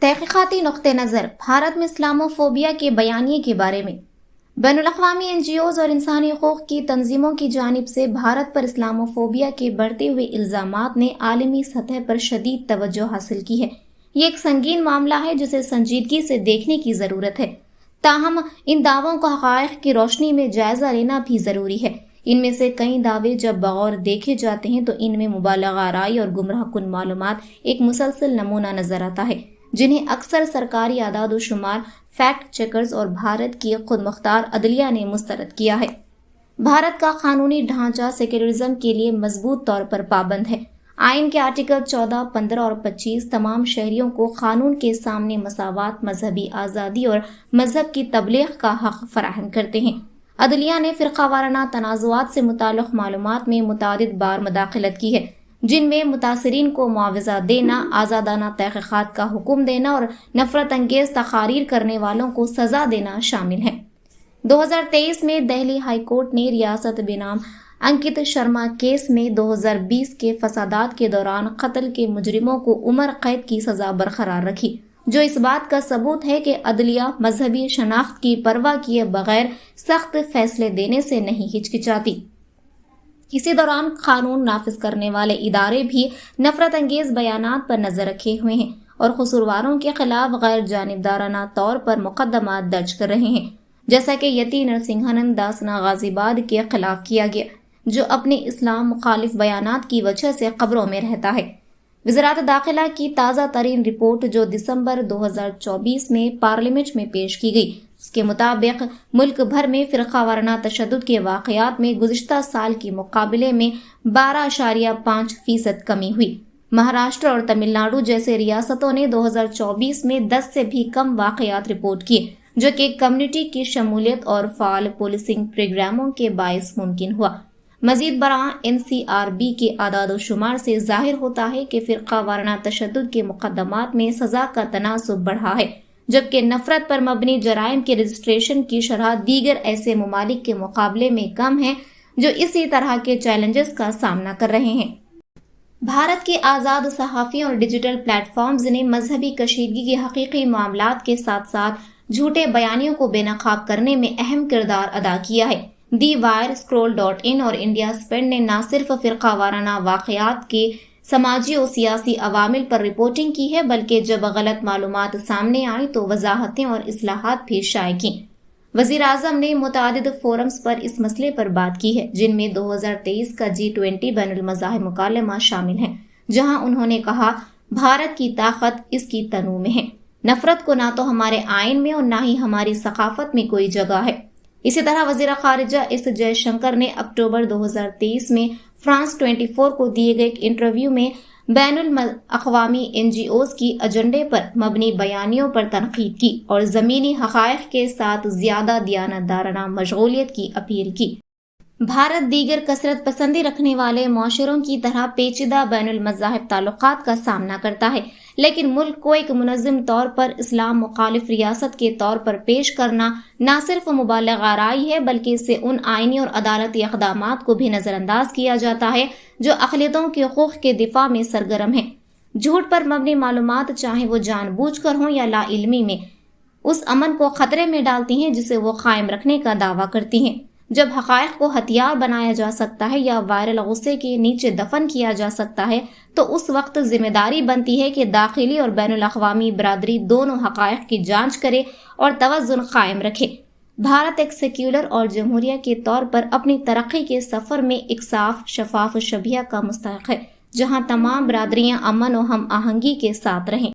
तहकीकाती नुक्ते नज़र भारत में इस्लामोफोबिया के बयानिए के बारे में बैन अल-अक़वामी NGOs और इंसानी हकूक़ की तंजीमों की जानिब से भारत पर इस्लामोफोबिया के बढ़ते हुए इल्ज़ामात ने आलमी सतह पर शदीद तवज्जो हासिल की है। ये एक संगीन मामला है जिसे संजीदगी से देखने की ज़रूरत है। ताहम इन दावों को हक़ाइक़ की रोशनी में जायज़ा लेना भी ज़रूरी है। इनमें से कई दावे जब बगौर देखे जाते हैं तो इनमें मुबालगा आराई और गुमराह कुन मालूमात एक मुसलसल नमूना नज़र आता है, जिन्हें अक्सर सरकारी आदाद व शुमार, फैक्ट चेकर्स और भारत की खुद मुख्तार अदलिया ने मुस्तरद किया है। भारत का कानूनी ढांचा सेक्युलरिज्म के लिए मजबूत तौर पर पाबंद है। आइन के आर्टिकल 14, 15 और 25 तमाम शहरियों को कानून के सामने मसावात, मजहबी आज़ादी और मजहब की तबलीग का हक फराहम करते हैं। अदलिया ने फ़िरक़ावाराना तनाज़ुआत से मुताल्लिक़ मालूमात में मुतादिद बार मुदाखलत की है, जिनमें मुतासिरीन को मुआवजा देना, आज़ादाना तहक़ीक़ात का हुक्म देना और नफ़रत अंगेज़ तक़ारीर करने वालों को सज़ा देना शामिल है। 2023 में दिल्ली हाई कोर्ट ने रियासत बेनाम अंकित शर्मा केस में 2020 के फसादात के दौरान कत्ल के मुजरिमों को उम्र कैद की सज़ा बरकरार रखी, जो इस बात का सबूत है कि अदलिया मजहबी शनाख्त की परवाह किए बगैर सख्त फैसले देने से नहीं हिचकिचाती। इसी दौरान कानून नाफिज करने वाले इदारे भी नफरत अंगेज बयानात पर नजर रखे हुए हैं और कसूरवारों के खिलाफ गैर जानिबदाराना तौर पर मुकदमात दर्ज कर रहे हैं, जैसा कि यति नरसिंहानंद दासना गाजियाबाद के खिलाफ किया गया, जो अपने इस्लाम मुखालिफ बयानात की वजह से कब्रों में रहता है। वज़ारत दाखिला की ताज़ा तरीन रिपोर्ट जो दिसंबर 2024 में पार्लियामेंट में पेश की गई, इसके मुताबिक मुल्क भर में फ़िरक़ावाराना तशद्दुद के वाक़यात में गुज़िश्ता साल के मुकाबले में 12.5% कमी हुई। महाराष्ट्र और तमिलनाडु जैसे रियासतों ने 2024 में 10 से भी कम वाक़यात रिपोर्ट किए, जो कि कम्युनिटी की शमूलियत और फ़ाल पुलिसिंग प्रोग्रामों के बायस मुमकिन हुआ। मजीद बरां NCRB के आदाद शुमार से जाहिर होता है कि फ़िरक़ावाराना तशद्दुद के मुक़दमात में सज़ा का तनासुब बढ़ा है, जबकि नफरत पर मबनी जराइम के रजिस्ट्रेशन की शरह दीगर ऐसे ममालिक के मुकाबले में कम है जो इसी तरह के चैलेंजेस का सामना कर रहे हैं। भारत के आज़ाद सहाफ़ियों और डिजिटल प्लेटफॉर्म्स ने मजहबी कशीदगी के हकीकी मामलात के साथ साथ झूठे बयानियों को बेनकाब करने में अहम किरदार अदा किया है। दी वायर, scroll.in और इंडिया स्पेंड ने न सिर्फ फ़िरक़ावाराना वाक़यात के समाजी और सियासी अवामिल पर रिपोर्टिंग की है, बल्कि जब गलत मालूमात सामने आई तो वजाहतें और इस्लाहात भी शाये की। वज़ीर आज़म ने मुतादिद फोरम्स पर इस मसले पर बात की है, जिनमें 2023 का G20 बैनुल मज़ाहिब मुकालमा शामिल है, जहां उन्होंने कहा, भारत की ताकत इसकी तनू में है। नफरत को ना तो हमारे आइन में और ना ही हमारी सकाफत में कोई जगह है। इसी तरह वज़ीर ख़ारिजा एस जयशंकर ने अक्टूबर 2023 में फ्रांस 24 को दिए गए एक इंटरव्यू में बैनुल अक़वामी NGOs की एजेंडे पर मबनी बयानियों पर तनक़ीद की और ज़मीनी हक़ाइक़ के साथ ज़्यादा दियानतदाराना मशगूलियत की अपील की। भारत दीगर कसरत पसंदी रखने वाले मुआशरों की तरह पेचीदा बैनुल मज़ाहिब ताल्लुक़ात का सामना करता है, लेकिन मुल्क को एक मुनज़्ज़म तौर पर इस्लाम मुखालिफ रियासत के तौर पर पेश करना न सिर्फ मुबालगा आराई है, बल्कि इससे उन आइनी और अदालती इक़दामात को भी नज़रअंदाज किया जाता है जो अक़लियतों के हक़ूक़ के दिफ़ा में सरगर्म है। झूठ पर मबनी मालूमात, चाहे वो जानबूझकर हों या लाइल्मी में, उस अमन को ख़तरे में डालती हैं जिसे वो कायम रखने का दावा करती हैं। जब हक़ाइक़ को हथियार बनाया जा सकता है या वायरल गुस्से के नीचे दफन किया जा सकता है, तो उस वक्त जिम्मेदारी बनती है कि दाखिली और बैनुल अक़वामी बरादरी दोनों हक़ाइक़ की जांच करे और तवज़्ज़ुन कायम रखे। भारत एक सेक्युलर और जमहूरिया के तौर पर अपनी तरक्की के सफ़र में एक साफ, शफाफ शबिया का मुस्तहिक़ है, जहाँ तमाम बरादरियाँ अमन और हम आहंगी के साथ रहें।